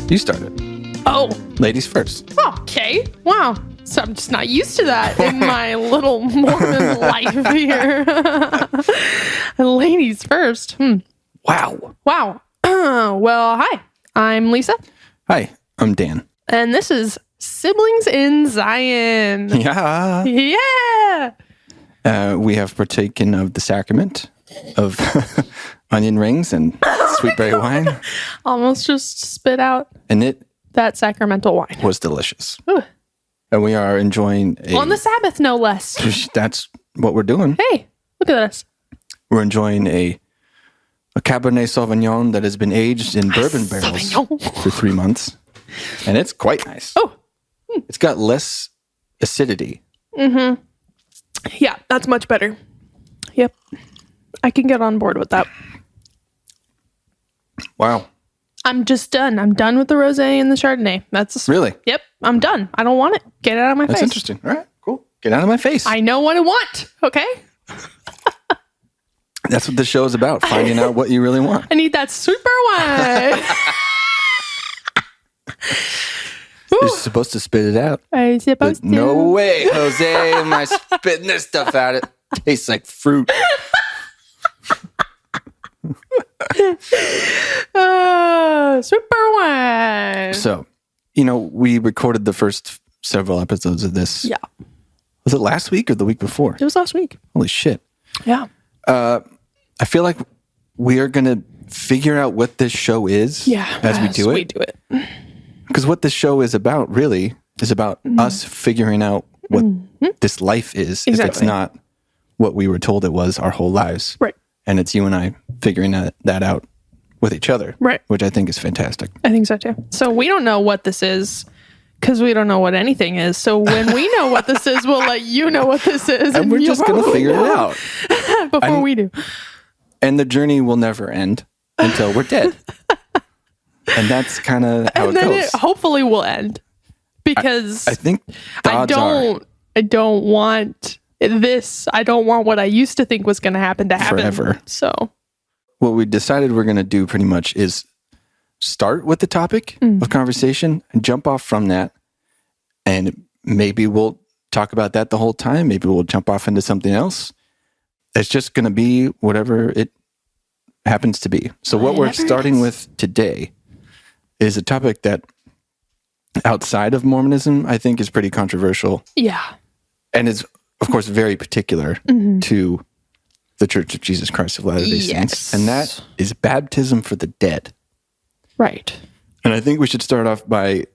You started. Oh. Ladies first. Okay. Wow. So I'm just not used to that in my little Mormon life here. Ladies first. Wow. Wow. Well, hi. I'm Lisa. Hi, I'm Dan. And this is Siblings in Zion. Yeah. Yeah. We have partaken of the sacrament of onion rings and sweetberry wine. Almost just spit out And it that sacramental wine. was delicious. Ooh. And we are enjoying On the Sabbath, no less. That's what we're doing. Hey, look at this. We're enjoying a Cabernet Sauvignon that has been aged in bourbon barrels for 3 months. And it's quite nice. Oh. It's got less acidity. Mm-hmm. Yeah, that's much better. Yep. I can get on board with that. Wow. I'm just done. I'm done with the rosé and the Chardonnay. That's Really? Yep. I'm done. I don't want it. Get it out of my That's face. interesting. All right, cool. Get out of my face. I know what I want. Okay. That's what the show is about, finding out what you really want. I need that super wine. You're supposed to spit it out. I'm supposed to. No way, Jose. Am I spitting this stuff out? It tastes like fruit. Super wine. So, we recorded the first several episodes of this. Yeah. Was it last week or the week before? It was last week. Holy shit. Yeah. I feel like we are going to figure out what this show is as we do it. We do it. Because what this show is about really is about us figuring out what this life is. Exactly. If it's not what we were told it was our whole lives. Right. And it's you and I figuring that out with each other. Right. Which I think is fantastic. I think so too. So we don't know what this is because we don't know what anything is. So when we know what this is, we'll let you know what this is. And we're just going to figure it out. Before we do. And the journey will never end until we're dead. And that's kind of how it goes. It hopefully will end because I think the odds are I don't want this. I don't want what I used to think was going to happen. Forever. So what we decided we're going to do pretty much is start with the topic of conversation and jump off from that. And maybe we'll talk about that the whole time. Maybe we'll jump off into something else. It's just going to be whatever it happens to be. So what we're starting with today is a topic that outside of Mormonism, I think is pretty controversial. Yeah. And is, of course, very particular to the Church of Jesus Christ of Latter-day Saints. And that is baptism for the dead. Right. And I think we should start off by...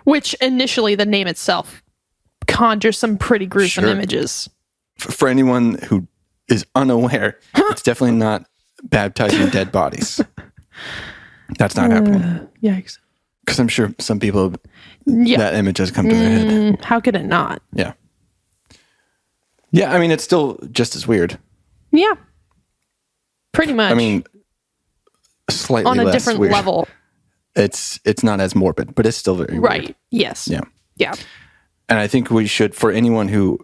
Which initially the name itself conjures some pretty gruesome images. For anyone who is unaware, it's definitely not baptizing dead bodies. That's not happening. Yikes. Because I'm sure some people, that image has come to their head. How could it not? Yeah. Yeah, I mean, it's still just as weird. Yeah. Pretty much. I mean, slightly on a less different weird. level. It's not as morbid, but it's still very weird. Right. Yes. Yeah. Yeah. And I think we should, for anyone who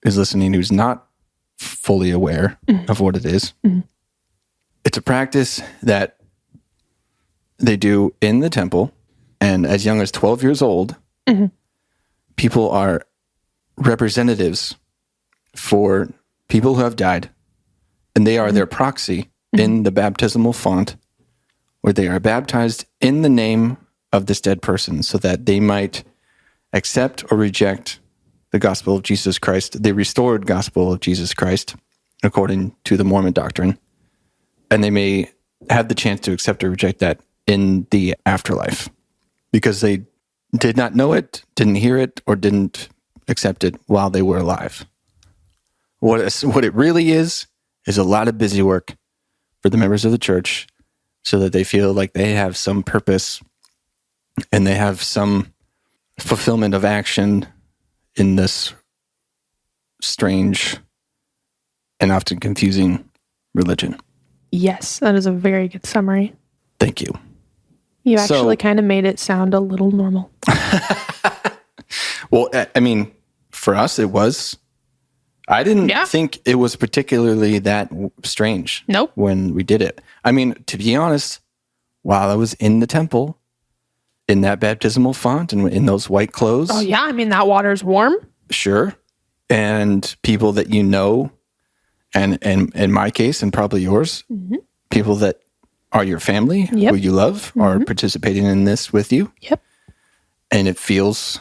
is listening who's not fully aware of what it is, it's a practice that they do in the temple. And as young as 12 years old, people are representatives for people who have died. And they are their proxy in the baptismal font, where they are baptized in the name of this dead person so that they might accept or reject the gospel of Jesus Christ, the restored gospel of Jesus Christ, according to the Mormon doctrine. And they may have the chance to accept or reject that in the afterlife because they did not know it, didn't hear it, or didn't accept it while they were alive. What it really is a lot of busy work for the members of the church so that they feel like they have some purpose and they have some fulfillment of action in this strange and often confusing religion. Yes, that is a very good summary. Thank you. You actually kind of made it sound a little normal. Well, I mean, for us, it was. I didn't think it was particularly that strange. Nope. When we did it. I mean, to be honest, while I was in the temple, in that baptismal font and in those white clothes. Oh yeah, I mean that water's warm. Sure. And people that you know, and in my case, and probably yours, people that are your family, who you love, are participating in this with you. Yep. And it feels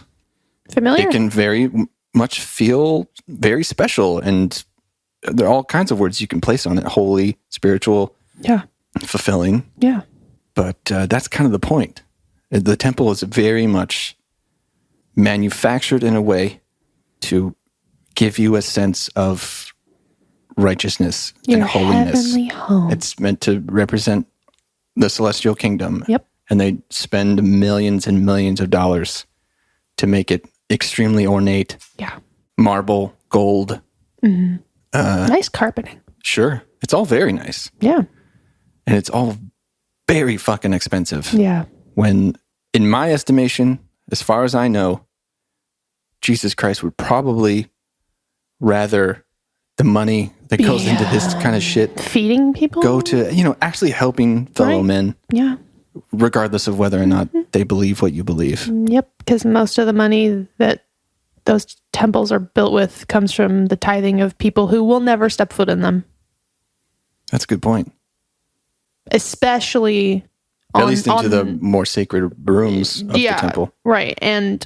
familiar. It can very much feel very special. And there are all kinds of words you can place on it: holy, spiritual, fulfilling. Yeah. But that's kind of the point. The temple is very much manufactured in a way to give you a sense of righteousness and holiness. Heavenly home. It's meant to represent the celestial kingdom. Yep. And they spend millions and millions of dollars to make it extremely ornate. Yeah. Marble, gold. Nice carpeting. Sure. It's all very nice. Yeah. And it's all very fucking expensive. Yeah. When, in my estimation, as far as I know, Jesus Christ would probably rather the money that goes into this kind of shit feeding people go to, actually helping fellow men. Yeah. Regardless of whether or not they believe what you believe. Yep. Because most of the money that those temples are built with comes from the tithing of people who will never step foot in them. That's a good point. Especially at least into the more sacred rooms of the temple. Right. And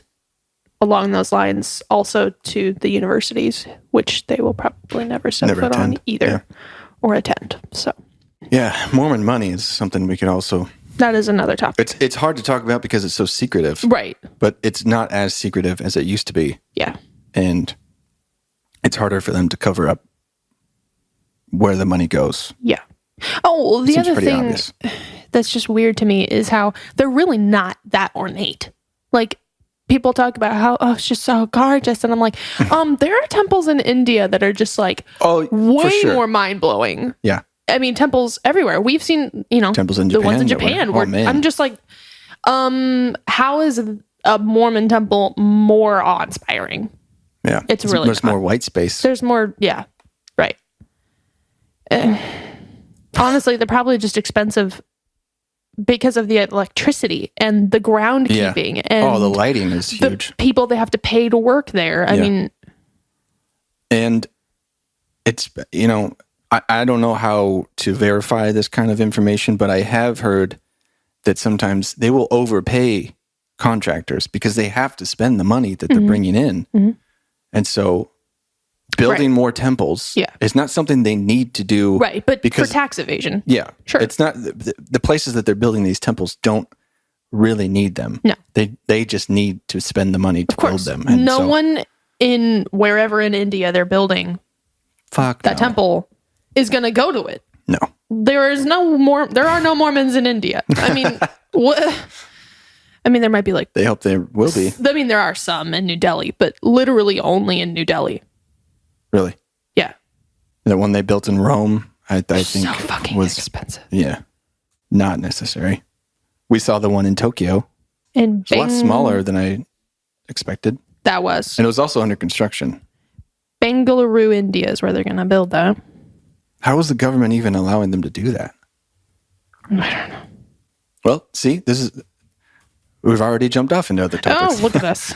along those lines, also to the universities, which they will probably never step foot on either or attend. So, yeah, Mormon money is something we could also. That is another topic. It's hard to talk about because it's so secretive. Right. But it's not as secretive as it used to be. Yeah. And it's harder for them to cover up where the money goes. Yeah. Oh, the other thing that's just weird to me is how they're really not that ornate. Like, people talk about how, it's just so gorgeous. And I'm like, there are temples in India that are just like way more mind-blowing. Yeah. I mean, temples everywhere. We've seen, temples in Japan, the ones in Japan. I'm just like, how is a Mormon temple more awe-inspiring? Yeah. It's really there's more white space. There's more, right. Honestly, they're probably just expensive because of the electricity and the groundkeeping. And the lighting is huge. The people they have to pay to work there. I mean, and it's, I don't know how to verify this kind of information, but I have heard that sometimes they will overpay contractors because they have to spend the money that they're bringing in. And so building more temples is not something they need to do. Right, but because, for tax evasion. Yeah. Sure. It's not, the places that they're building these temples don't really need them. No. They just need to spend the money to build them. And no one in wherever in India they're building that temple is going to go to it. No. There are no Mormons in India. I mean, what? I mean, there might be like... They hope there will be. I mean, there are some in New Delhi, but literally only in New Delhi. Really? Yeah. The one they built in Rome, I think so fucking was expensive. Yeah. Not necessary. We saw the one in Tokyo. It's a lot smaller than I expected. That was. And it was also under construction. Bengaluru, India is where they're going to build that. How was the government even allowing them to do that? I don't know. Well, see, we've already jumped off into other topics. Oh, look at us.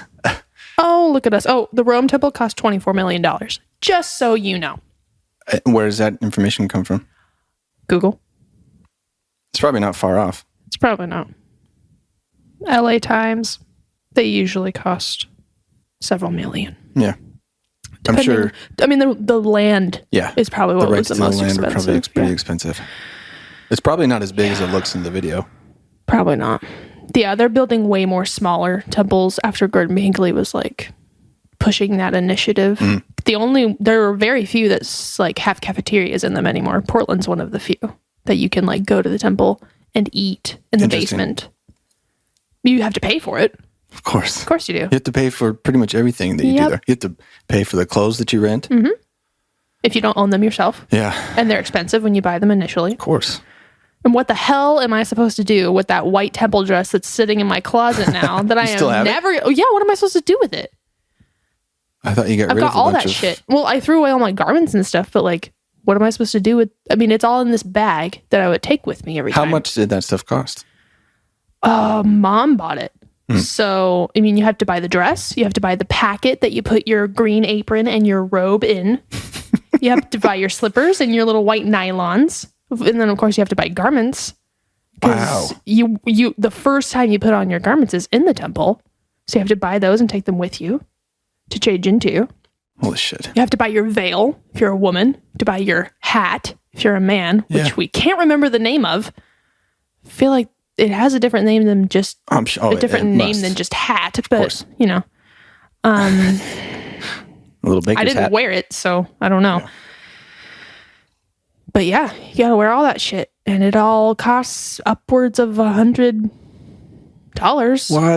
Oh, the Rome temple cost $24 million. Just so you know. Where does that information come from? Google. It's probably not far off. It's probably not. LA Times. They usually cost several million. Yeah. I'm sure. I mean, the land is probably what was the most expensive. The rights to the land are probably pretty expensive. It's probably not as big as it looks in the video. Probably not. Yeah, they're building way more smaller temples after Gordon Hinckley was like pushing that initiative. There are very few that's like have cafeterias in them anymore. Portland's one of the few that you can like go to the temple and eat in the basement. You have to pay for it. Of course. Of course you do. You have to pay for pretty much everything that you do there. You have to pay for the clothes that you rent. If you don't own them yourself. Yeah. And they're expensive when you buy them initially. Of course. And what the hell am I supposed to do with that white temple dress that's sitting in my closet now that I am never... Oh yeah, what am I supposed to do with it? I thought you got rid of a bunch of... I've got all that shit. Well, I threw away all my garments and stuff, but like, what am I supposed to do with... I mean, it's all in this bag that I would take with me every time. How much did that stuff cost? Mom bought it. So, I mean, you have to buy the dress. You have to buy the packet that you put your green apron and your robe in. You have to buy your slippers and your little white nylons. And then, of course, you have to buy garments. Wow. You the first time you put on your garments is in the temple. So you have to buy those and take them with you to change into. Holy shit. You have to buy your veil if you're a woman. You have to buy your hat if you're a man, which we can't remember the name of. I feel like it has a different name than just a different name than just hat, but you know, a little baker's I didn't hat. wear it, so I don't know. Yeah. But yeah, you gotta wear all that shit, and it all costs upwards of $100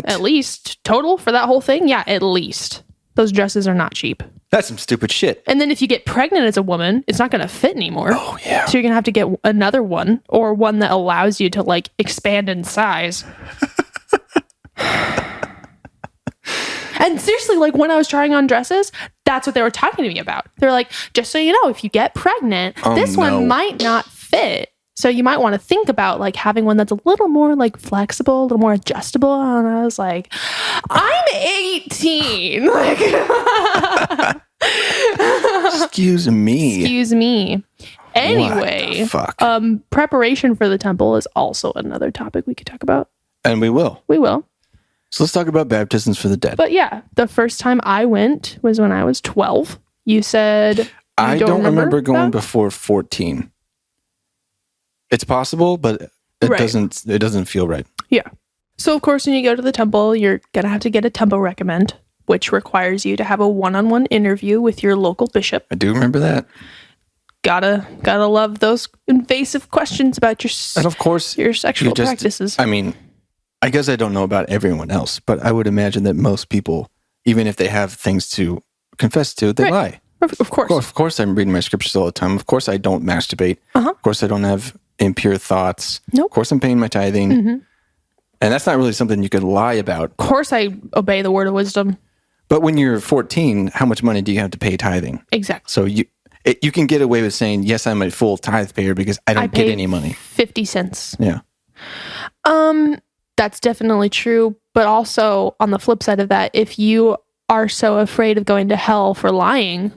at least total for that whole thing. Yeah, at least. Those dresses are not cheap. That's some stupid shit. And then if you get pregnant as a woman, it's not going to fit anymore. Oh, yeah. So you're going to have to get another one, or one that allows you to like expand in size. And seriously, like when I was trying on dresses, that's what they were talking to me about. They're like, just so you know, if you get pregnant, this one might not fit. So you might want to think about like having one that's a little more like flexible, a little more adjustable. And I was like, I'm 18. Like, Excuse me. Anyway, fuck? Preparation for the temple is also another topic we could talk about. And we will. We will. So let's talk about baptisms for the dead. But yeah, the first time I went was when I was 12. You said I don't remember going before 14. It's possible, but it doesn't feel right. Yeah. So of course, when you go to the temple, you're going to have to get a temple recommend, which requires you to have a one-on-one interview with your local bishop. I do remember that. Gotta love those invasive questions about your and of course your sexual practices. I mean, I guess I don't know about everyone else, but I would imagine that most people, even if they have things to confess to, they lie. Of course. Of course, I'm reading my scriptures all the time. Of course, I don't masturbate. Of course, I don't have impure thoughts. Nope. Of course, I'm paying my tithing. And that's not really something you could lie about. Of course, I obey the word of wisdom. But when you're 14, how much money do you have to pay tithing? Exactly. So you can get away with saying, yes, I'm a full tithe payer because I don't get any money. 50 cents. Yeah. That's definitely true. But also on the flip side of that, if you are so afraid of going to hell for lying,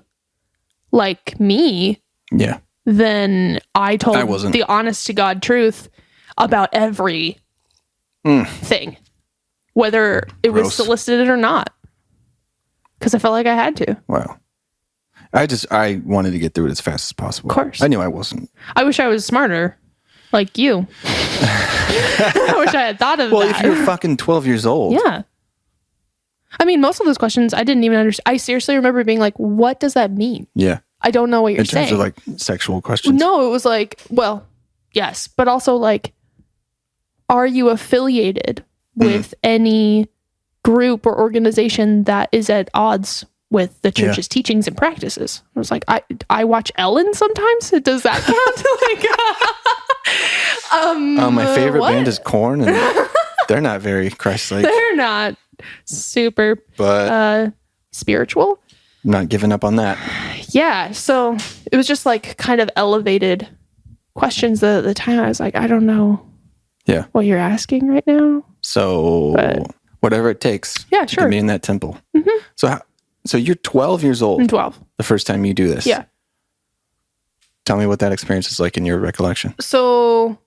like me, yeah, then I told the honest to God truth about every thing, whether it was solicited or not, because I felt like I had to. Wow. I wanted to get through it as fast as possible. Of course. I knew I wasn't. I wish I was smarter, like you. I wish I had thought of that. Well, if you're fucking 12 years old. Yeah. I mean, most of those questions I didn't even understand. I seriously remember being like, what does that mean? Yeah. I don't know what you're saying. In terms of like sexual questions? No, it was like, well, yes, but also like, are you affiliated with any group or organization that is at odds with the church's teachings and practices? I was like, I watch Ellen sometimes. Does that count? My favorite band is Korn, and they're not very Christ-like. They're not super spiritual. Not giving up on that. Yeah, so it was just like kind of elevated questions. The time I was like, I don't know what you're asking right now. So whatever it takes to be in that temple. So you're 12 years old. I'm 12. The first time you do this. Yeah. Tell me what that experience is like in your recollection. So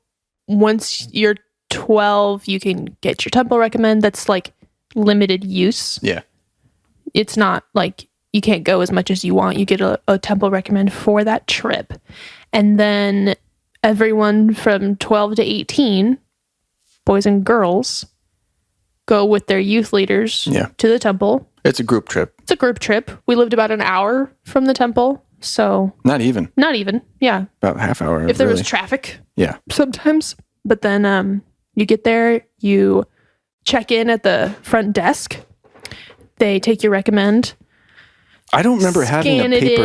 once you're 12, you can get your temple recommend. That's like limited use. Yeah. It's not like you can't go as much as you want. You get a temple recommend for that trip. And then everyone from 12 to 18, boys and girls, go with their youth leaders to the temple. It's a group trip. It's a group trip. We lived about an hour from the temple. So Not even. Yeah. About a half hour. If there was traffic. Yeah. Sometimes. But then you get there, you check in at the front desk. They take your recommend. I don't remember having a paper.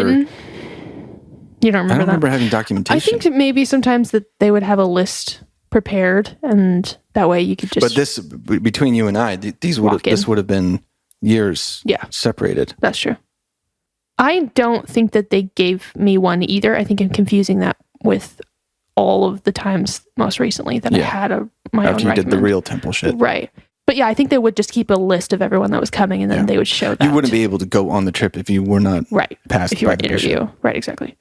You don't remember that? I don't remember having documentation. I think maybe sometimes that they would have a list prepared, and that way you could just. But this, between you and I, this would have been years separated. That's true. I don't think that they gave me one either. I think I'm confusing that with all of the times most recently that I had my after own you did the recommend. real temple shit. Right. But yeah, I think they would just keep a list of everyone that was coming, and then they would show that. You wouldn't be able to go on the trip if you were not passed if you were by an the interview. bishop. Right, exactly.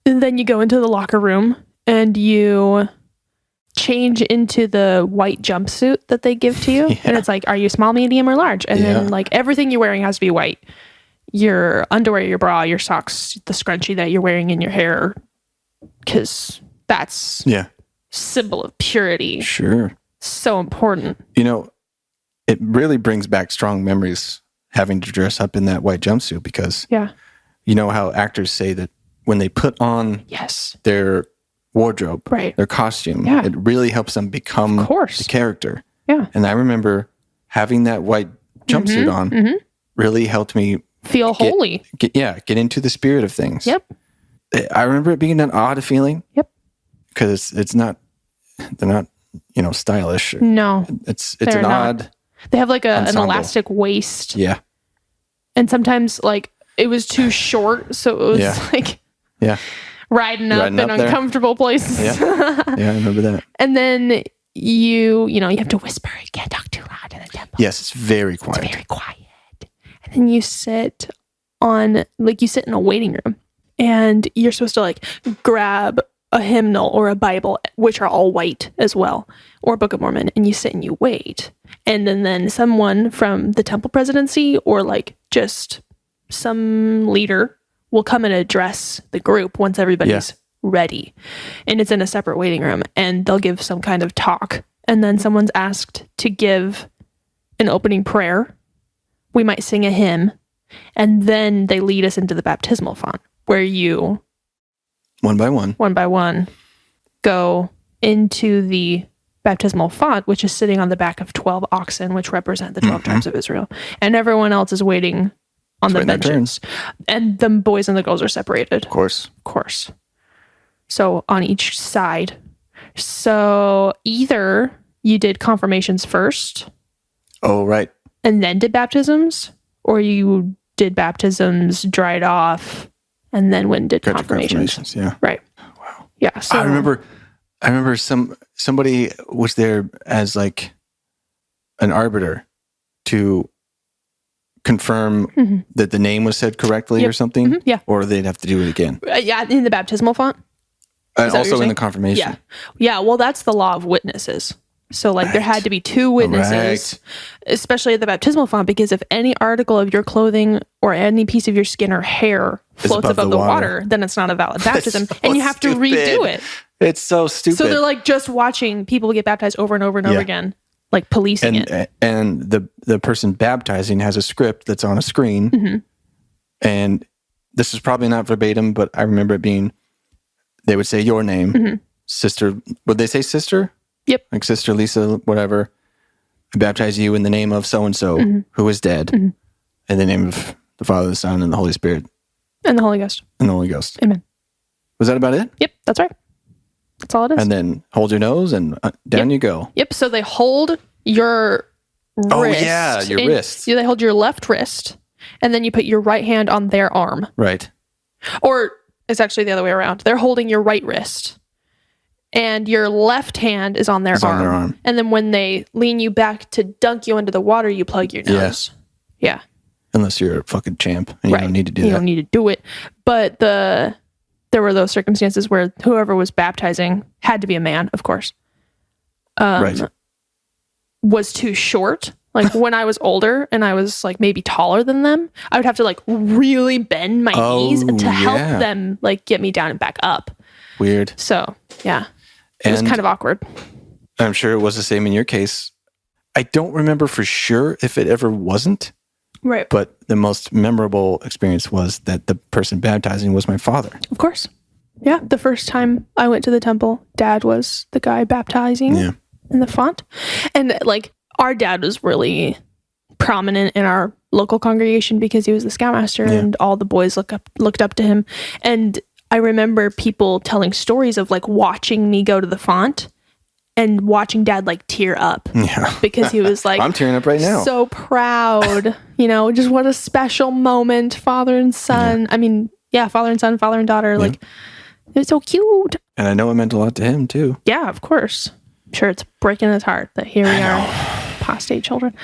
And then you go into the locker room and you change into the white jumpsuit that they give to you. And it's like, are you small, medium, or large? And then like everything you're wearing has to be white. Your underwear, your bra, your socks, the scrunchie that you're wearing in your hair, because that's symbol of purity. Sure. So important. You know, it really brings back strong memories having to dress up in that white jumpsuit, because you know how actors say that when they put on their wardrobe, their costume, it really helps them become the character. Yeah. And I remember having that white jumpsuit on really helped me feel holy. Get into the spirit of things. Yep. I remember it being an odd feeling. Yep. Because they're not, stylish. No. It's an odd. They have like an ensemble. elastic waist. Yeah. And sometimes like it was too short, so it was like riding up in uncomfortable places. Yeah, I remember that. And then you have to whisper. You can't talk too loud in the temple. Yes, it's very quiet. It's very quiet. And then you sit in a waiting room, and you're supposed to like grab a hymnal or a Bible, which are all white as well, or Book of Mormon, and you sit and you wait. And then someone from the temple presidency or like just some leader will come and address the group once everybody's ready. And it's in a separate waiting room, and they'll give some kind of talk. And then someone's asked to give an opening prayer. We might sing a hymn, and then they lead us into the baptismal font, where you one by one go into the baptismal font, which is sitting on the back of 12 oxen, which represent the 12 tribes of Israel. And everyone else is waiting on the benches. And the boys and the girls are separated. Of course. So on each side. So either you did confirmations first. Oh, right. And then did baptisms, or you did baptisms, dried off, and then went and did confirmations. Yeah. Right. Wow. Yeah. So I remember somebody was there as like an arbiter to confirm that the name was said correctly or something. Yeah. Or they'd have to do it again. In the baptismal font. And also in the confirmation. Yeah. Well, that's the law of witnesses. So like there had to be two witnesses, especially at the baptismal font, because if any article of your clothing or any piece of your skin or hair floats above the water, then it's not a valid baptism, and you have to redo it. It's so stupid. So they're like just watching people get baptized over and over and over again, like policing it. And the person baptizing has a script that's on a screen, and this is probably not verbatim, but I remember it being, they would say your name, sister. Would they say sister? Yep. Like Sister Lisa, whatever. I baptize you in the name of so-and-so who is dead. In the name of the Father, the Son, and the Holy Spirit. And the Holy Ghost. Amen. Was that about it? Yep, that's right. That's all it is. And then hold your nose and down you go. Yep, so they hold your wrist. Oh, yeah, your wrist. They hold your left wrist, and then you put your right hand on their arm. Right. Or it's actually the other way around. They're holding your right wrist, and your left hand is on their arm. And then when they lean you back to dunk you into the water, you plug your nose. Yeah. Unless you're a fucking champ and you don't need to do that. You don't need to do it. But there were those circumstances where whoever was baptizing had to be a man, of course. Was too short. Like when I was older and I was like maybe taller than them, I would have to like really bend my knees to help them like get me down and back up. Weird. So yeah. It was kind of awkward. I'm sure it was the same in your case. I don't remember for sure if it ever wasn't. Right. But the most memorable experience was that the person baptizing was my father. Of course. Yeah. The first time I went to the temple, Dad was the guy baptizing in the font. And like our dad was really prominent in our local congregation because he was the scoutmaster and all the boys looked up to him. And I remember people telling stories of like watching me go to the font and watching Dad like tear up because he was like, I'm tearing up right now. So proud, just what a special moment, father and son. I mean, father and son, father and daughter, like It's so cute. And I know it meant a lot to him, too. Yeah, of course. I'm sure it's breaking his heart that here we are, apostate children.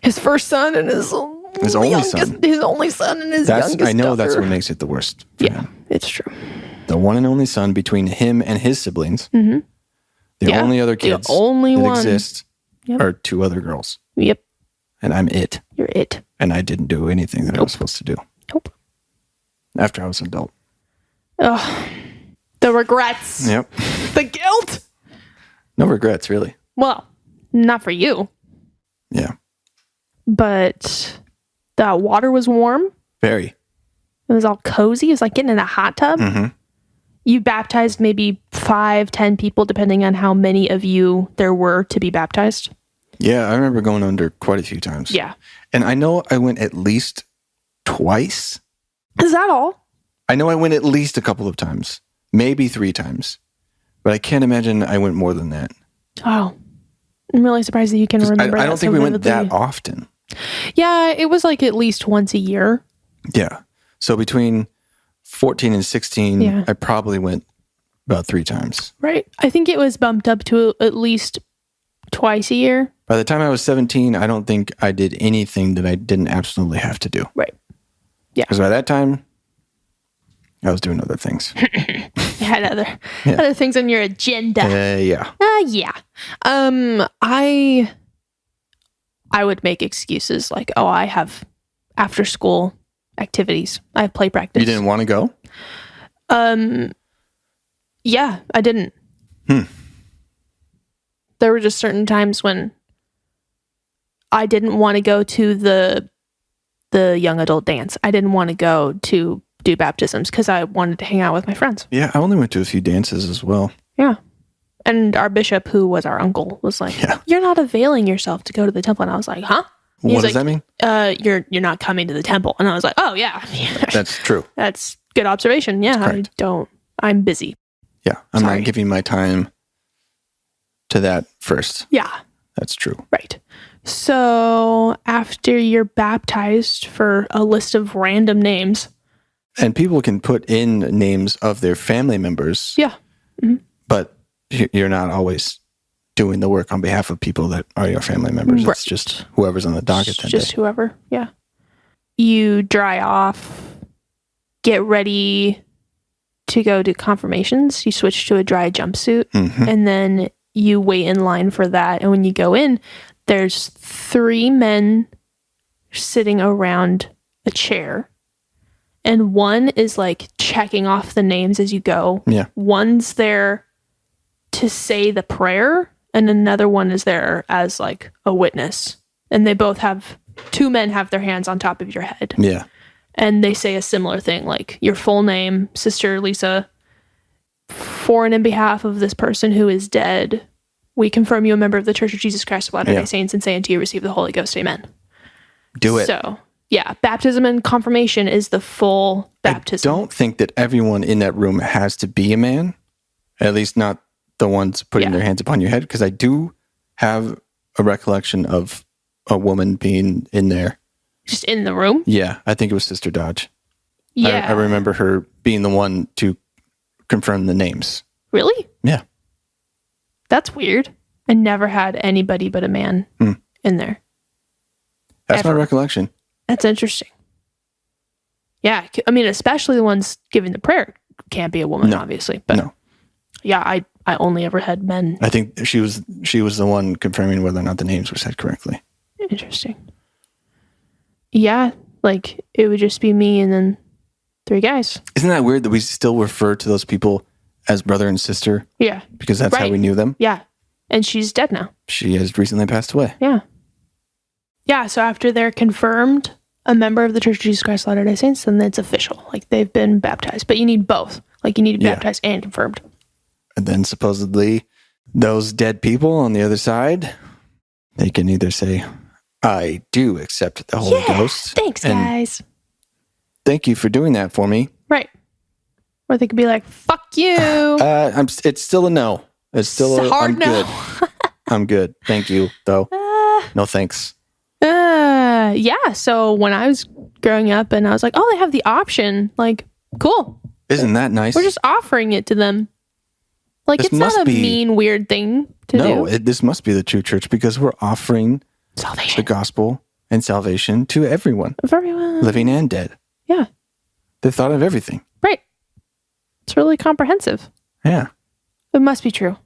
His first son and his only son. His only son and his youngest I know daughter. that's what makes it the worst for him. It's true. The one and only son between him and his siblings. Mm-hmm. The only other kids that exist are 2 other girls. Yep. And I'm it. You're it. And I didn't do anything that I was supposed to do. Nope. After I was an adult. Ugh. The regrets. Yep. The guilt. No regrets, really. Well, not for you. Yeah. But the water was warm. Very. It was all cozy. It was like getting in a hot tub. Mm-hmm. You baptized maybe 5, 10 people, depending on how many of you there were to be baptized. Yeah, I remember going under quite a few times. Yeah. And I know I went at least twice. Is that all? I know I went at least a couple of times. Maybe 3 times. But I can't imagine I went more than that. Oh. I'm really surprised that you can remember that. I don't think we went that often. Yeah, it was like at least once a year. Yeah. So between 14 and 16, I probably went about 3 times. Right. I think it was bumped up to at least twice a year. By the time I was 17, I don't think I did anything that I didn't absolutely have to do. Right. Yeah. Because by that time, I was doing other things. You had other things on your agenda. Yeah. Yeah. I would make excuses like, oh, I have after school activities. I have play practice. You didn't want to go? Yeah, I didn't. There were just certain times when I didn't want to go to the young adult dance. I didn't want to go to do baptisms because I wanted to hang out with my friends. Yeah, I only went to a few dances as well. Yeah. And our bishop, who was our uncle, was like, you're not availing yourself to go to the temple. And I was like, huh? What does that mean? You're not coming to the temple. And I was like, oh, yeah. That's true. That's good observation. Yeah, I'm busy. Yeah, I'm not giving my time to that first. Yeah. That's true. Right. So after you're baptized for a list of random names. And people can put in names of their family members. Yeah. Mm-hmm. But you're not always doing the work on behalf of people that are your family members. Right. It's just whoever's on the docket that day. Just whoever. Yeah. You dry off, get ready to go to confirmations. You switch to a dry jumpsuit. Mm-hmm. And then you wait in line for that. And when you go in, there's 3 men sitting around a chair. And one is like checking off the names as you go. Yeah. One's there to say the prayer, and another one is there as like a witness. And they both have 2 men have their hands on top of your head. Yeah. And they say a similar thing, like your full name, Sister Lisa, for and in behalf of this person who is dead, we confirm you a member of the Church of Jesus Christ of Latter-day Saints and say unto you, receive the Holy Ghost. Amen. Do it. So, yeah, baptism and confirmation is the full baptism. I don't think that everyone in that room has to be a man, at least not the ones putting their hands upon your head, because I do have a recollection of a woman being in there. Just in the room? Yeah, I think it was Sister Dodge. Yeah. I remember her being the one to confirm the names. Really? Yeah. That's weird. I never had anybody but a man in there. That's my recollection. That's interesting. Yeah, I mean, especially the ones giving the prayer can't be a woman, obviously. But yeah, I only ever had men. I think she was the one confirming whether or not the names were said correctly. Interesting. Yeah, like it would just be me and then 3 guys. Isn't that weird that we still refer to those people as brother and sister? Yeah. Because that's how we knew them? Yeah. And she's dead now. She has recently passed away. Yeah. Yeah, so after they're confirmed a member of the Church of Jesus Christ of Latter-day Saints, then it's official. Like they've been baptized. But you need both. Like you need to be baptized and confirmed. And then supposedly those dead people on the other side, they can either say, I do accept the Holy Ghost. Thanks, guys. Thank you for doing that for me. Right. Or they could be like, fuck you. It's still a no. It's still a hard no. Good. I'm good. Thank you, though. No thanks. Yeah. So when I was growing up and I was like, oh, they have the option. Like, cool. Isn't that nice? We're just offering it to them. Like, This it's not must a be- mean, weird thing to do. This must be the true church because we're offering the Salvation. gospel and salvation to everyone, For everyone. living and dead. Yeah. They thought of everything. Right. It's really comprehensive. Yeah. It must be true.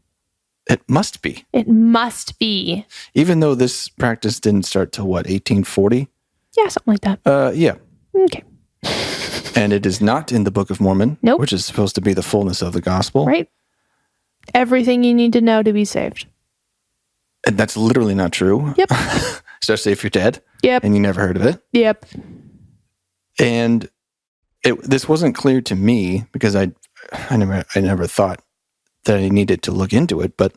It must be. It must be. Even though this practice didn't start till 1840? Yeah, something like that. Yeah. Okay. And it is not in the Book of Mormon, Nope. which is supposed to be the fullness of the gospel. Right. Everything you need to know to be saved. And that's literally not true. Yep. Especially if you're dead Yep. and you never heard of it. Yep. And this wasn't clear to me because I never thought that I needed to look into it, but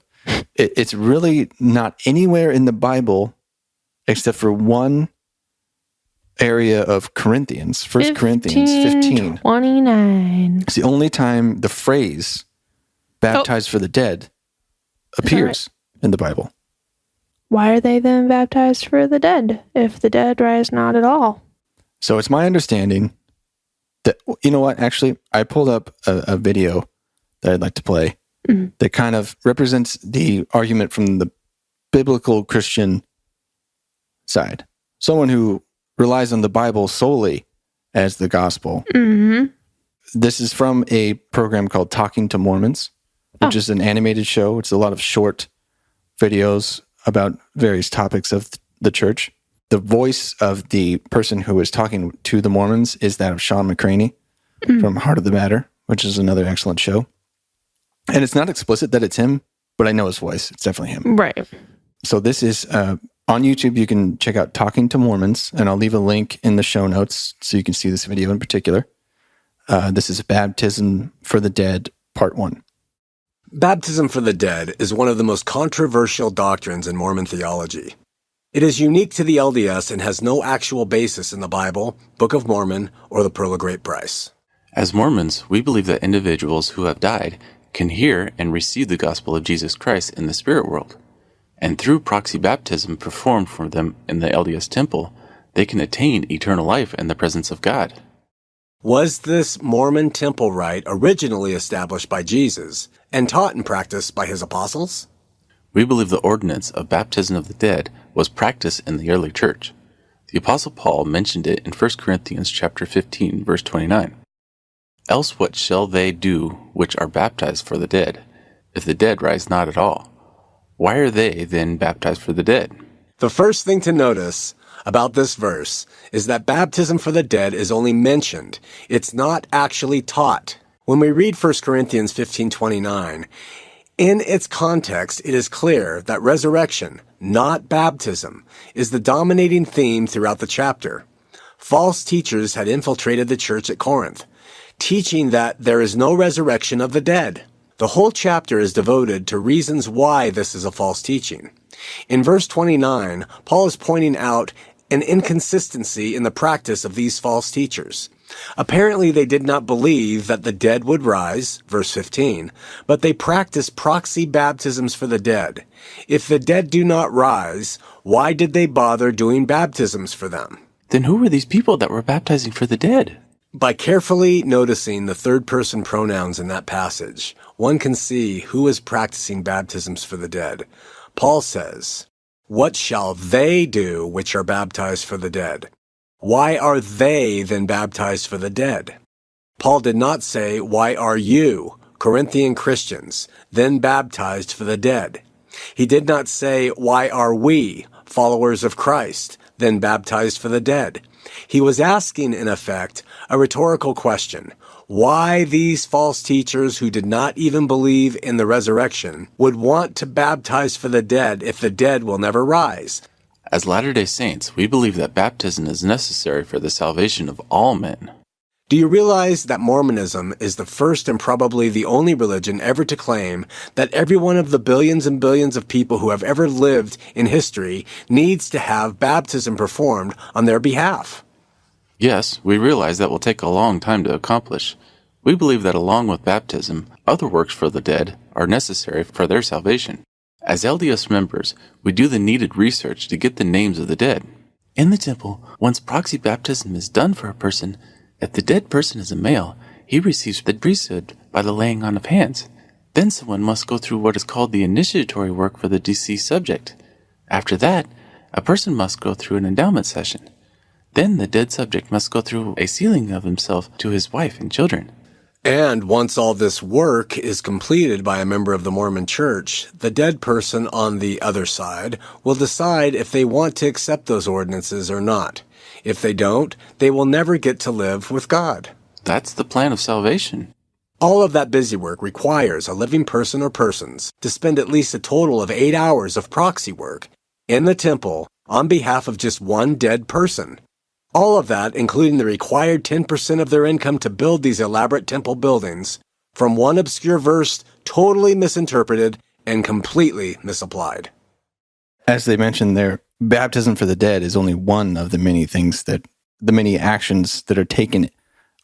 it's really not anywhere in the Bible except for one area of Corinthians, 1 Corinthians 15. 29. It's the only time the phrase baptized for the dead appears in the Bible. Why are they then baptized for the dead if the dead rise not at all? So it's my understanding that, you know what, actually, I pulled up a video that I'd like to play that kind of represents the argument from the biblical Christian side. Someone who relies on the Bible solely as the gospel. Mm-hmm. This is from a program called Talking to Mormons, which is an animated show. It's a lot of short videos about various topics of the church. The voice of the person who is talking to the Mormons is that of Sean McCraney from Heart of the Matter, which is another excellent show. And it's not explicit that it's him, but I know his voice. It's definitely him. Right. So this is on YouTube. You can check out Talking to Mormons, and I'll leave a link in the show notes so you can see this video in particular. This is Baptism for the Dead, Part 1. Baptism for the dead is one of the most controversial doctrines in Mormon theology. It is unique to the LDS and has no actual basis in the Bible, Book of Mormon, or the Pearl of Great Price. As Mormons, we believe that individuals who have died can hear and receive the gospel of Jesus Christ in the spirit world. And through proxy baptism performed for them in the LDS temple, they can attain eternal life in the presence of God. Was this Mormon temple rite originally established by Jesus and taught and practiced by his apostles? We believe the ordinance of baptism of the dead was practiced in the early church. The Apostle Paul mentioned it in 1 Corinthians chapter 15, verse 29. Else what shall they do which are baptized for the dead, if the dead rise not at all? Why are they then baptized for the dead? The first thing to notice about this verse is that baptism for the dead is only mentioned. It's not actually taught. When we read 1 Corinthians 15:29, in its context, it is clear that resurrection, not baptism, is the dominating theme throughout the chapter. False teachers had infiltrated the church at Corinth, teaching that there is no resurrection of the dead. The whole chapter is devoted to reasons why this is a false teaching. In verse 29, Paul is pointing out an inconsistency in the practice of these false teachers. Apparently, they did not believe that the dead would rise, verse 15, but they practiced proxy baptisms for the dead. If the dead do not rise, why did they bother doing baptisms for them? Then who were these people that were baptizing for the dead? By carefully noticing the third-person pronouns in that passage, one can see who is practicing baptisms for the dead. Paul says, "What shall they do which are baptized for the dead?" Why are they then baptized for the dead? Paul did not say, "Why are you, Corinthian Christians, then baptized for the dead?" He did not say, "Why are we, followers of Christ, then baptized for the dead?" He was asking, in effect, a rhetorical question. Why these false teachers who did not even believe in the resurrection would want to baptize for the dead if the dead will never rise? As Latter-day Saints, we believe that baptism is necessary for the salvation of all men. Do you realize that Mormonism is the first and probably the only religion ever to claim that every one of the billions and billions of people who have ever lived in history needs to have baptism performed on their behalf? Yes, we realize that will take a long time to accomplish. We believe that along with baptism, other works for the dead are necessary for their salvation. As LDS members, we do the needed research to get the names of the dead. In the temple, once proxy baptism is done for a person, if the dead person is a male, he receives the priesthood by the laying on of hands. Then someone must go through what is called the initiatory work for the deceased subject. After that, a person must go through an endowment session. Then the dead subject must go through a sealing of himself to his wife and children. And once all this work is completed by a member of the Mormon Church, the dead person on the other side will decide if they want to accept those ordinances or not. If they don't, they will never get to live with God. That's the plan of salvation. All of that busy work requires a living person or persons to spend at least a total of 8 hours of proxy work in the temple on behalf of just one dead person. All of that, including the required 10% of their income to build these elaborate temple buildings, from one obscure verse totally misinterpreted and completely misapplied. As they mentioned there, baptism for the dead is only one of the many actions that are taken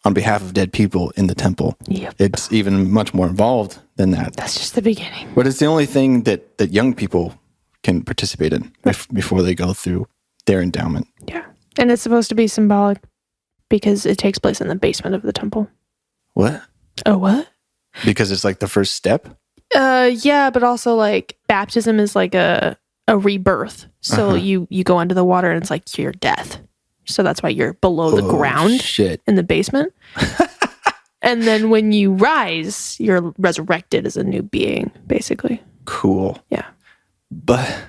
on behalf of dead people in the temple. Yep. It's even much more involved than that. That's just the beginning. But it's the only thing that young people can participate in before they go through their endowment. Yeah. And it's supposed to be symbolic because it takes place in the basement of the temple. What? Oh, what? Because it's like the first step? Yeah, but also like baptism is like a rebirth. So you go under the water and it's like your death. So that's why you're below the ground in the basement. And then when you rise, you're resurrected as a new being, basically. Cool. Yeah. But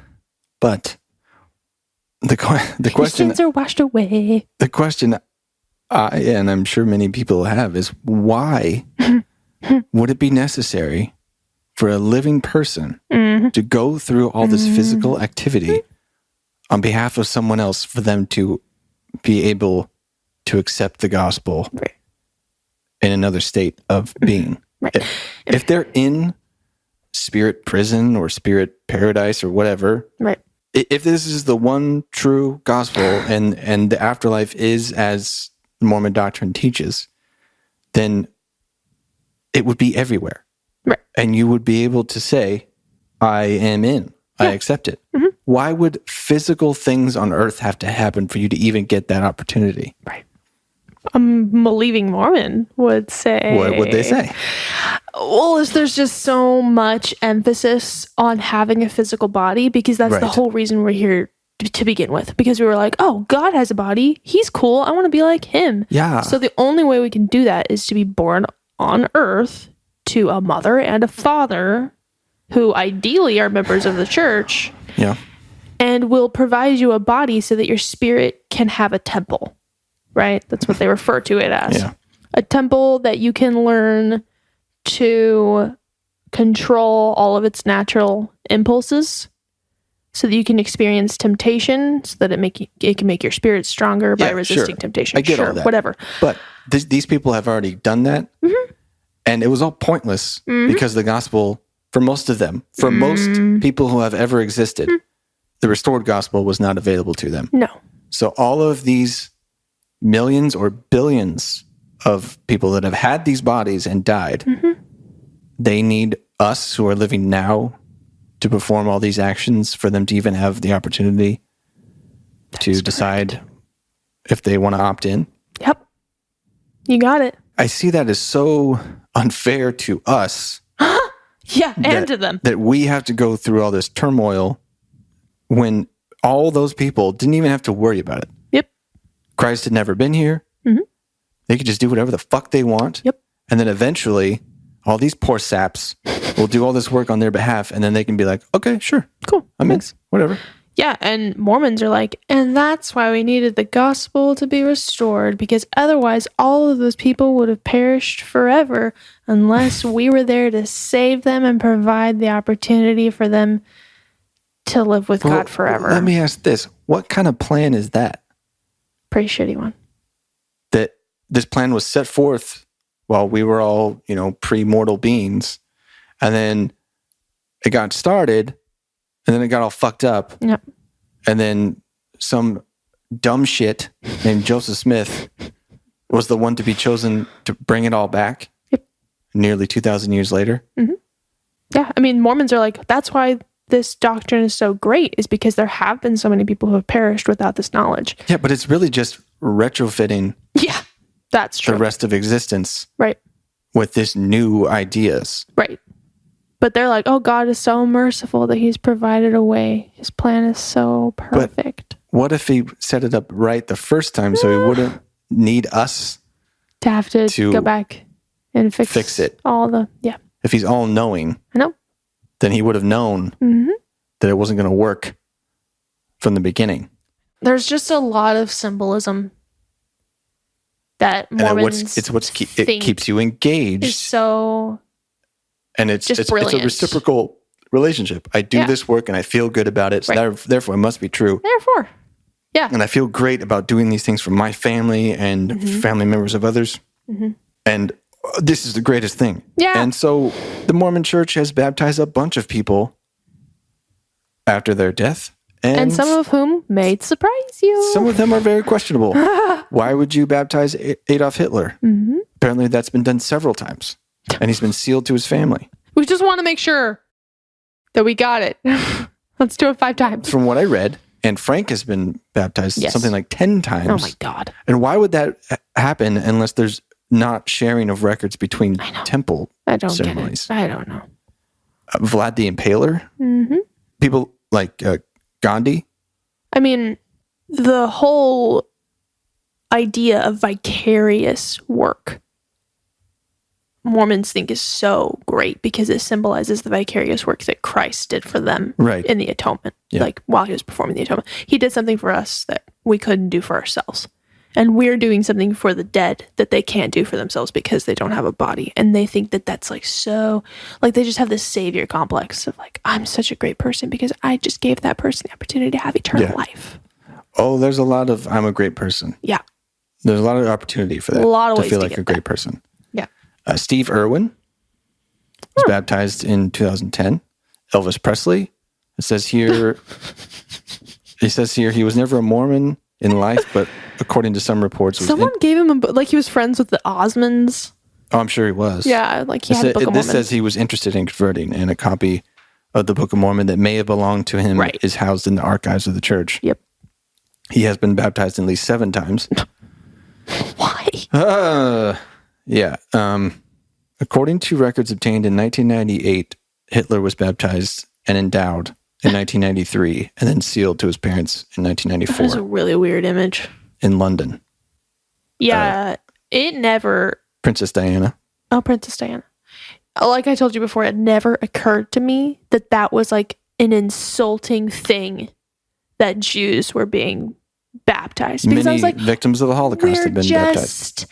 the question, sins are washed away. the question and I'm sure many people have, is why would it be necessary for a living person to go through all this physical activity on behalf of someone else for them to be able to accept the gospel in another state of being? Right. If they're in spirit prison or spirit paradise or whatever, right. If this is the one true gospel and the afterlife is as Mormon doctrine teaches, then it would be everywhere. Right. And you would be able to say, I am in. I accept it. Mm-hmm. Why would physical things on earth have to happen for you to even get that opportunity? Right. A believing Mormon would say... What would they say? Well, there's just so much emphasis on having a physical body because that's the whole reason we're here to begin with. Because we were like, oh, God has a body. He's cool. I want to be like him. Yeah. So the only way we can do that is to be born on earth to a mother and a father who ideally are members of the church. Yeah. And will provide you a body so that your spirit can have a temple. Right? That's what they refer to it as. Yeah. A temple that you can learn to control all of its natural impulses so that you can experience temptation so that it can make your spirit stronger by resisting temptation. I get all that. Whatever. But these people have already done that. Mm-hmm. And it was all pointless because the gospel, for most of them, for most people who have ever existed, the restored gospel was not available to them. No. So all of these millions or billions of people that have had these bodies and died, they need us who are living now to perform all these actions for them to even have the opportunity to decide if they want to opt in. Yep. You got it. I see that as so unfair to us. Yeah, and to them. That we have to go through all this turmoil when all those people didn't even have to worry about it. Yep. Christ had never been here. They could just do whatever the fuck they want. Yep. And then eventually, all these poor saps will do all this work on their behalf, and then they can be like, okay, sure. Cool. I'm in. Whatever. Yeah, and Mormons are like, and that's why we needed the gospel to be restored, because otherwise all of those people would have perished forever unless we were there to save them and provide the opportunity for them to live with God forever. Let me ask this. What kind of plan is that? Pretty shitty one. That this plan was set forth while we were all, pre-mortal beings, and then it got started, and then it got all fucked up. Yep. And then some dumb shit named Joseph Smith was the one to be chosen to bring it all back. Yep. Nearly 2,000 years later. Mm-hmm. Yeah. I mean, Mormons are like, that's why this doctrine is so great, is because there have been so many people who have perished without this knowledge. Yeah, but it's really just retrofitting that's true. the rest of existence. Right. with this new ideas. Right. But they're like, oh, God is so merciful that he's provided a way. His plan is so perfect. What if he set it up right the first time so he wouldn't need us To have to to go back and fix it? all the, yeah. If he's all knowing, I know. then he would have known that it wasn't going to work from the beginning. There's just a lot of symbolism that Mormons It keeps you engaged. is so And it's a brilliant. reciprocal relationship. I do this work and I feel good about it. So therefore it must be true. Therefore, yeah. And I feel great about doing these things for my family and family members of others. And this is the greatest thing. Yeah. And so the Mormon Church has baptized a bunch of people after their death. And some of whom may surprise you. Some of them are very questionable. Why would you baptize Adolf Hitler? Apparently that's been done several times. And he's been sealed to his family. We just want to make sure that we got it. Let's do it 5 times. From what I read, and Frank has been baptized something like 10 times. Oh my God. And why would that happen unless there's not sharing of records between temple ceremonies? I don't know. Vlad the Impaler? People like Gandhi? I mean, the whole idea of vicarious work Mormons think is so great because it symbolizes the vicarious work that Christ did for them in the atonement. Yeah. Like while he was performing the atonement, he did something for us that we couldn't do for ourselves. And we're doing something for the dead that they can't do for themselves because they don't have a body. And they think that that's like so, like they just have this savior complex of like, I'm such a great person because I just gave that person the opportunity to have eternal life. Oh, there's a lot of, I'm a great person. Yeah. There's a lot of opportunity for that. A lot of to ways feel to like get a great that. person. Yeah. Steve Irwin was baptized in 2010. Elvis Presley. It says here, he was never a Mormon in life, but according to some reports, Someone gave him like he was friends with the Osmonds. Oh, I'm sure he was. Yeah, like he had a Book of Mormon. This says he was interested in converting, and a copy of the Book of Mormon that may have belonged to him is housed in the archives of the church. Yep. He has been baptized at least 7 times. Why? Yeah. According to records obtained in 1998, Hitler was baptized and endowed in 1993 and then sealed to his parents in 1994. That is a really weird image. In London. Yeah, it never... Princess Diana. Oh, Princess Diana. Like I told you before, it never occurred to me that that was like an insulting thing that Jews were being baptized. Because I was like, victims of the Holocaust have been baptized.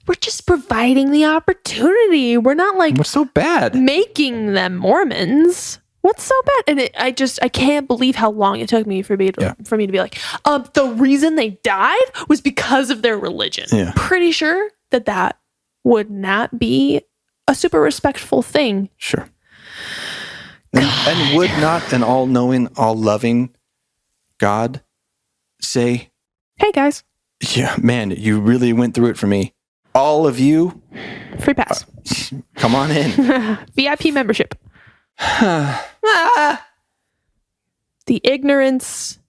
We're just providing the opportunity. We're not like... What's so bad? Making them Mormons. What's so bad? And I can't believe how long it took me for me to be like, the reason they died was because of their religion. Yeah. Pretty sure that would not be a super respectful thing. Sure. And would not an all-knowing, all-loving God say, hey guys, yeah, man, you really went through it for me. All of you, free pass. Come on in. VIP membership. The ignorance.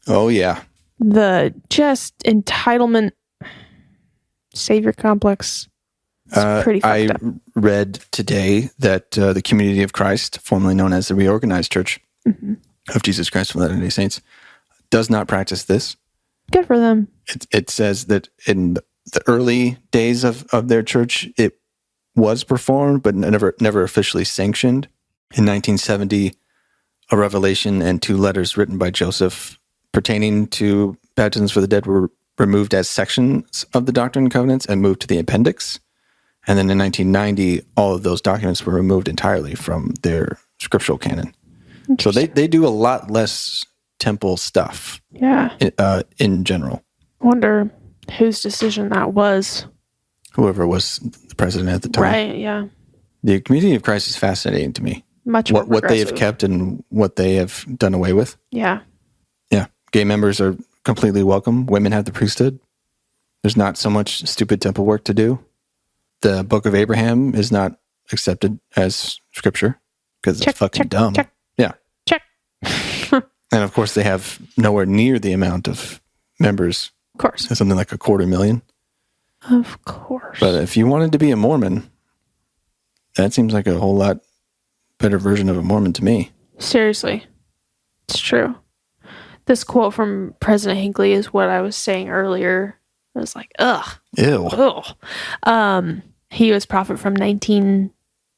Oh, yeah. The just entitlement savior complex. It's pretty fucked up. Read today that the Community of Christ, formerly known as the Reorganized Church of Jesus Christ of Latter-day Saints, does not practice this. Good for them. It says that in the early days of their church, it was performed, but never officially sanctioned. In 1970, a revelation and 2 letters written by Joseph pertaining to baptisms for the dead were removed as sections of the Doctrine and Covenants and moved to the appendix. And then in 1990, all of those documents were removed entirely from their scriptural canon. So they do a lot less temple stuff. Yeah. In general. I wonder whose decision that was. Whoever was the president at the time. Right, yeah. The Community of Christ is fascinating to me. Much more what they have kept and what they have done away with. Yeah. Yeah. Gay members are completely welcome. Women have the priesthood. There's not so much stupid temple work to do. The Book of Abraham is not accepted as scripture because it's fucking dumb. Check. Yeah. Check. And of course, they have nowhere near the amount of members. Of course. Something like 250,000. Of course. But if you wanted to be a Mormon, That seems like a whole lot better version of a Mormon to me. Seriously. It's true. This quote from President Hinckley is what I was saying earlier. I was like, ugh. Ew. Ugh. He was prophet from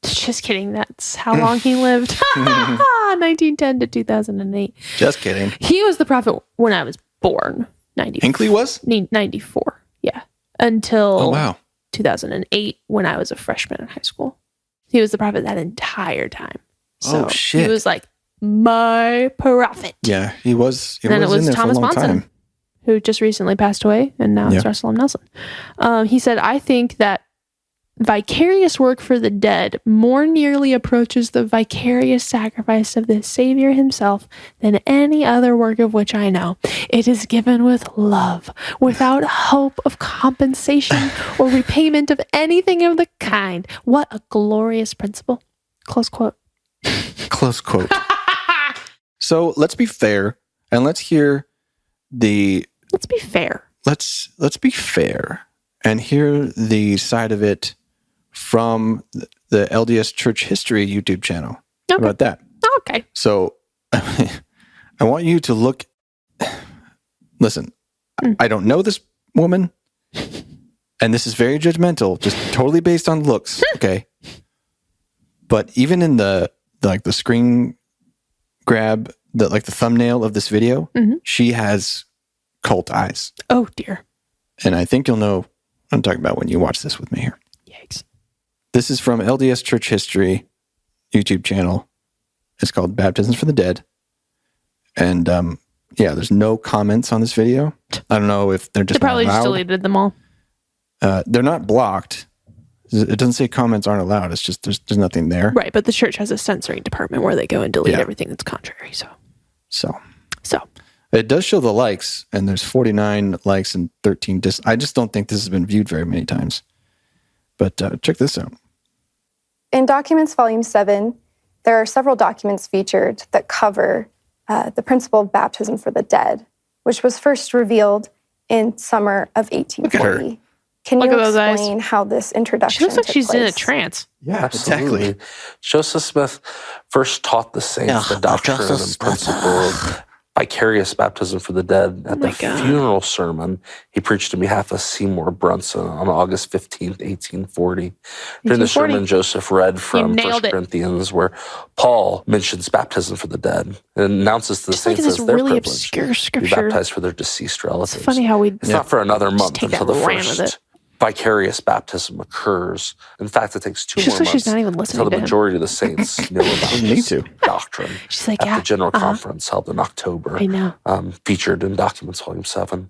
just kidding. That's how long he lived. 1910 to 2008. Just kidding. He was the prophet when I was born. Hinckley was? 94. Yeah. Until Oh, wow. 2008 when I was a freshman in high school. He was the prophet that entire time. So Oh, shit. He was like my prophet. Yeah, he was. And then it was in there Thomas for a long Monson, time. who just recently passed away, and now it's Russell M. Nelson. He said, I think that vicarious work for the dead more nearly approaches the vicarious sacrifice of the Savior himself than any other work of which I know. It is given with love, without hope of compensation or repayment of anything of the kind. What a glorious principle. Close quote. Close quote. So let's be fair, and let's hear Let's be fair. Let's be fair and hear the side of it from the LDS Church History YouTube channel. How Okay. about that? Okay. So I want you to look. Listen, I don't know this woman, and this is very judgmental, just totally based on looks. Okay. But even in the screen grab, the thumbnail of this video, she has cult eyes. Oh, dear. And I think you'll know what I'm talking about when you watch this with me here. Yikes. This is from LDS Church History YouTube channel. It's called Baptisms for the Dead. And there's no comments on this video. I don't know if they're just They probably not just allowed. deleted them all. They're not blocked. It doesn't say comments aren't allowed. It's just there's nothing there. Right, but the church has a censoring department where they go and delete Yeah. everything that's contrary. So It does show the likes, and there's 49 likes and 13 I just don't think this has been viewed very many times. But check this out. In Documents Volume 7, there are several documents featured that cover the principle of baptism for the dead, which was first revealed in summer of 1840. Can Look you at those eyes. explain how this introduction she looks like took she's in a place? trance. Yeah, Absolutely. Joseph Smith first taught the saints the doctrine and principle of vicarious baptism for the dead at the God. funeral sermon he preached on behalf of Seymour Brunson on August 15th, 1840. During the 1840. sermon, Joseph read from 1 nailed it. Corinthians, where Paul mentions baptism for the dead and announces to the Just like saints this as their really privilege obscure to be scripture. baptized for their deceased relatives. It's funny how we It's not for another month take until the that ran with first it. vicarious baptism occurs. In fact, it takes 2 She more looks like months she's not even listening until to the him. majority of the saints know about Need this to. doctrine. She's like, at yeah, the general conference held in October, I know. featured in Documents Volume 7.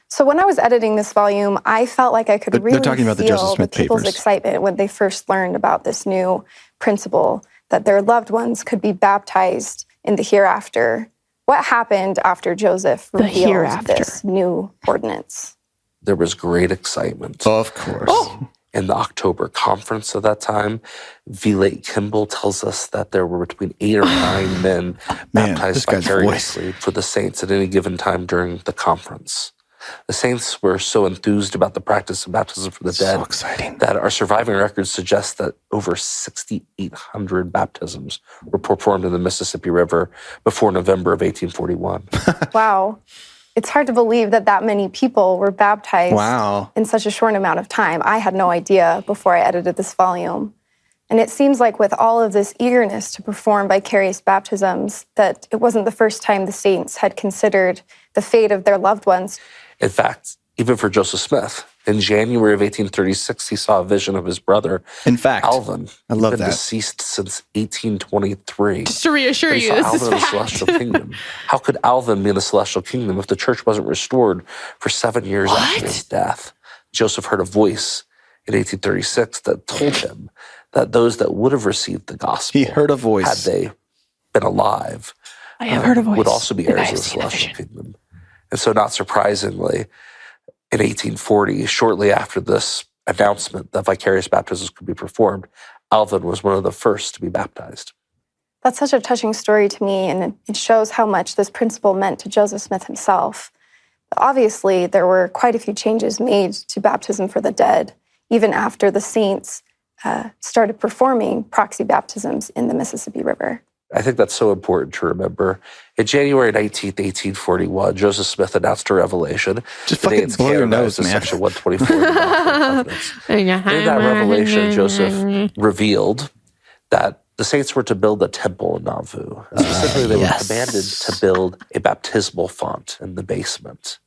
So when I was editing this volume, I felt like I could They're really talking about the Joseph feel Smith people's papers. excitement when they first learned about this new principle that their loved ones could be baptized in the hereafter. What happened after Joseph The revealed hereafter. this new ordinance? There was great excitement. Of course. In the October conference of that time, V. Lake Kimball tells us that there were between 8 or 9 men Man, baptized this guy's vicariously for the saints at any given time during the conference. The saints were so enthused about the practice of baptism for the dead So exciting. that our surviving records suggest that over 6,800 baptisms were performed in the Mississippi River before November of 1841. Wow. It's hard to believe that that many people were baptized Wow. in such a short amount of time. I had no idea before I edited this volume. And it seems like with all of this eagerness to perform vicarious baptisms, that it wasn't the first time the saints had considered the fate of their loved ones. In fact, even for Joseph Smith, in January of 1836, he saw a vision of his brother, In fact, Alvin, I love who'd been that. deceased since 1823. Just to reassure He you, saw this Alvin is in the fact. celestial kingdom. How could Alvin be in the celestial kingdom if the church wasn't restored for 7 years after his death? Joseph heard a voice in 1836 that told him that those that would have received the gospel, He heard a voice. had they been alive, I have heard a voice. would also be and I heirs have of the seen a celestial vision. kingdom. And so, not surprisingly, in 1840, shortly after this announcement that vicarious baptisms could be performed, Alvin was one of the first to be baptized. That's such a touching story to me, and it shows how much this principle meant to Joseph Smith himself. Obviously, there were quite a few changes made to baptism for the dead, even after the saints started performing proxy baptisms in the Mississippi River. I think that's so important to remember. In January 19th, 1841, Joseph Smith announced a revelation. Just Today fucking it's blow your canonized nose, as man. Section 124 of the Doctrine and Covenants. In that revelation, Joseph revealed that the saints were to build a temple in Nauvoo. Specifically, they were commanded to build a baptismal font in the basement.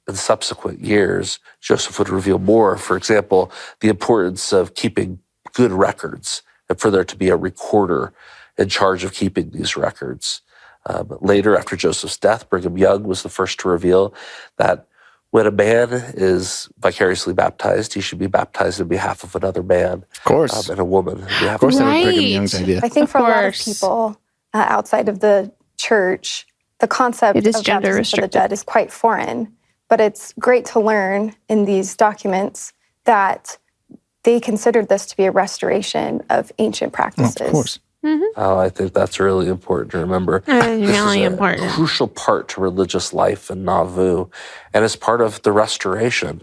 In subsequent years, Joseph would reveal more. For example, the importance of keeping good records and for there to be a recorder in charge of keeping these records. But later, after Joseph's death, Brigham Young was the first to reveal that when a man is vicariously baptized, he should be baptized on behalf of another man. Of course. And a woman. Of course, that was Brigham Young's idea. I think for a lot of people outside of the church, the concept of baptism for the dead is quite foreign. But it's great to learn in these documents that they considered this to be a restoration of ancient practices. Of course. Oh, I think that's really important to remember. Really important. Crucial part to religious life in Nauvoo. And as part of the restoration,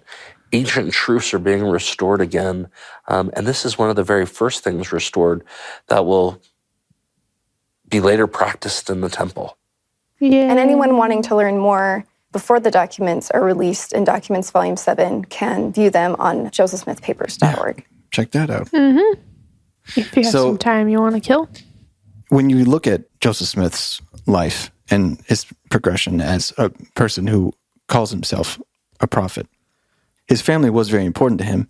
ancient truths are being restored again. And this is one of the very first things restored that will be later practiced in the temple. Yeah. And anyone wanting to learn more before the documents are released in Documents Volume 7 can view them on josephsmithpapers.org. Yeah, check that out. If you have some time you want to kill. When you look at Joseph Smith's life and his progression as a person who calls himself a prophet, his family was very important to him,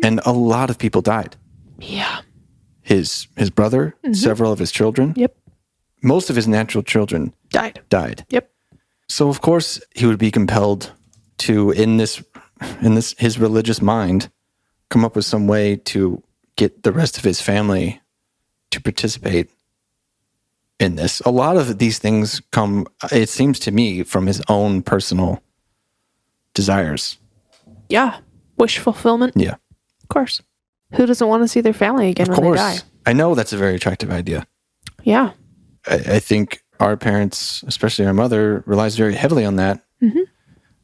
and a lot of people died. Yeah. His brother, several of his children. Yep. Most of his natural children died. Yep. So of course he would be compelled to, in this his religious mind, come up with some way to get the rest of his family to participate in this. A lot of these things come, it seems to me, from his own personal desires. Yeah. Wish fulfillment. Yeah. Of course. Who doesn't want to see their family again when they die? I know that's a very attractive idea. Yeah. I think our parents, especially our mother, relies very heavily on that.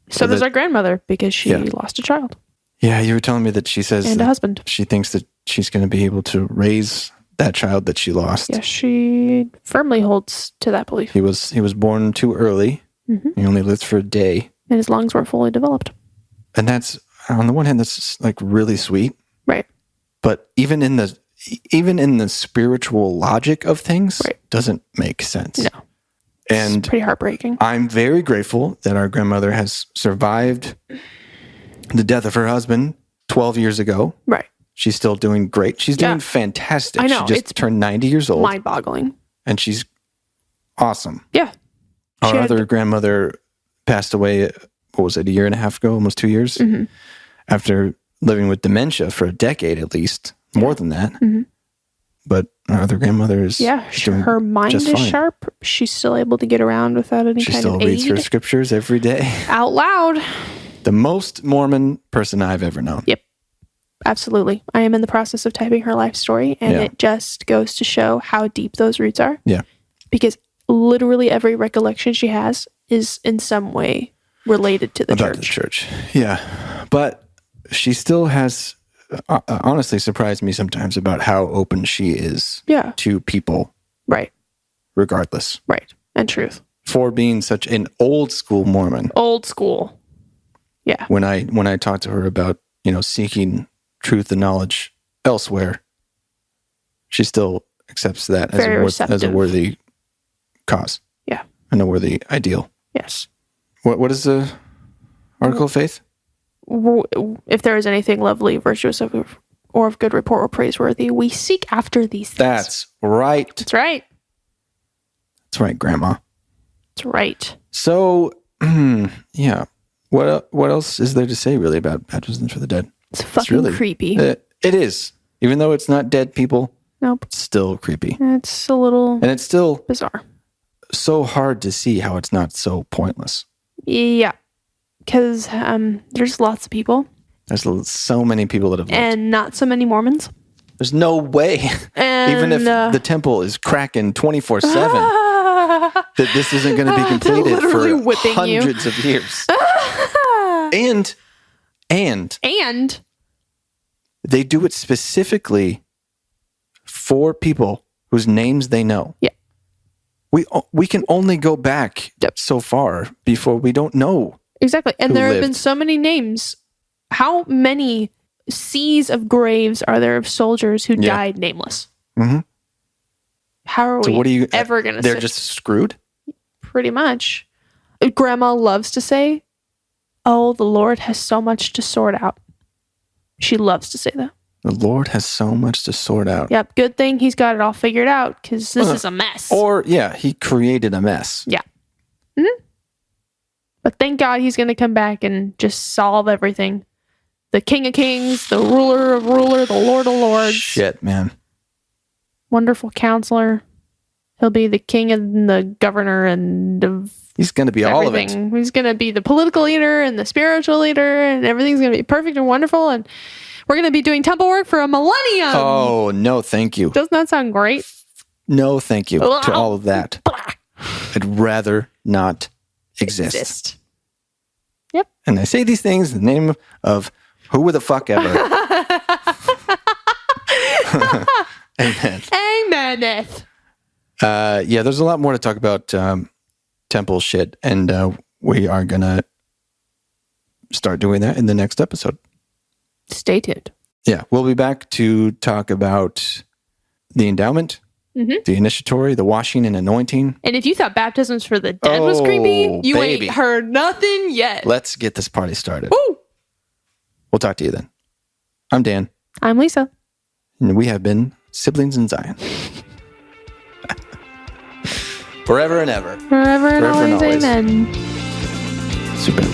So does our grandmother, because she lost a child. Yeah, you were telling me that she says and a husband. She thinks that she's going to be able to raise that child that she lost. Yes, she firmly holds to that belief. He was born too early. He only lived for a day. And his lungs weren't fully developed. And that's, on the one hand, that's like really sweet. Right. But even in the spiritual logic of things, doesn't make sense. No. And it's pretty heartbreaking. I'm very grateful that our grandmother has survived the death of her husband 12 years ago. Right. She's still doing great. She's doing fantastic. I know. She just turned 90 years old. Mind-boggling. And she's awesome. Yeah. Our other grandmother passed away, what was it, a year and a half ago, almost 2 years, after living with dementia for a decade at least, more than that. But our other grandmother is doing her mind just is fine. sharp. She's still able to get around without any She kind still of reads aid. her scriptures every day. Out loud. The most Mormon person I've ever known. Yep. Absolutely. I am in the process of typing her life story, and it just goes to show how deep those roots are. Yeah. Because literally every recollection she has is in some way related to the About church. the church. Yeah. But she still has honestly surprised me sometimes about how open she is to people. Right. Regardless. Right. And truth. For being such an old school Mormon. Old school. Yeah. When I talked to her about, seeking truth and knowledge elsewhere, she still accepts that as a worthy cause. Yeah. And a worthy ideal. Yes. What is the article of faith? If there is anything lovely, virtuous, or of good report or praiseworthy, we seek after these things. That's right. That's right. That's right, Grandma. That's right. So, yeah. What else is there to say really about baptism for the dead? It's fucking really creepy. It is. Even though it's not dead people. Nope. It's still creepy. It's a little and it's still bizarre. So hard to see how it's not so pointless. Yeah. Because there's lots of people. There's so many people that have lived. And not so many Mormons. There's no way. And, even if the temple is cracking 24/7, that this isn't going to be completed for hundreds of years. And they do it specifically for people whose names they know. Yeah. We can only go back so far before we don't know. Exactly. And who there have lived. been so many names. How many seas of graves are there of soldiers who died nameless? Mm-hmm. How are we ever going to They're just screwed? Pretty much. Grandma loves to say, "Oh, the Lord has so much to sort out." She loves to say that. The Lord has so much to sort out. Yep. Good thing he's got it all figured out, because this is a mess. Or, he created a mess. Yeah. Mm-hmm. But thank God he's going to come back and just solve everything. The King of Kings, the ruler of rulers, the Lord of lords. Shit, man. Wonderful counselor. He'll be the king and the governor and he's going to be all of it. He's going to be the political leader and the spiritual leader, and everything's going to be perfect and wonderful. And we're going to be doing temple work for a millennium. Oh, no, thank you. Doesn't that sound great? No, thank you to all of that. I'd rather not exist. Yep. And I say these things in the name of who the fuck ever. Amen. Amen. There's a lot more to talk about temple shit, and we are going to start doing that in the next episode. Stay tuned. Yeah, we'll be back to talk about the endowment, the initiatory, the washing and anointing. And if you thought baptisms for the dead was creepy, you ain't heard nothing yet. Let's get this party started. Woo! We'll talk to you then. I'm Dan. I'm Lisa. And we have been Siblings in Zion. Forever and ever. Forever and always, amen. Super.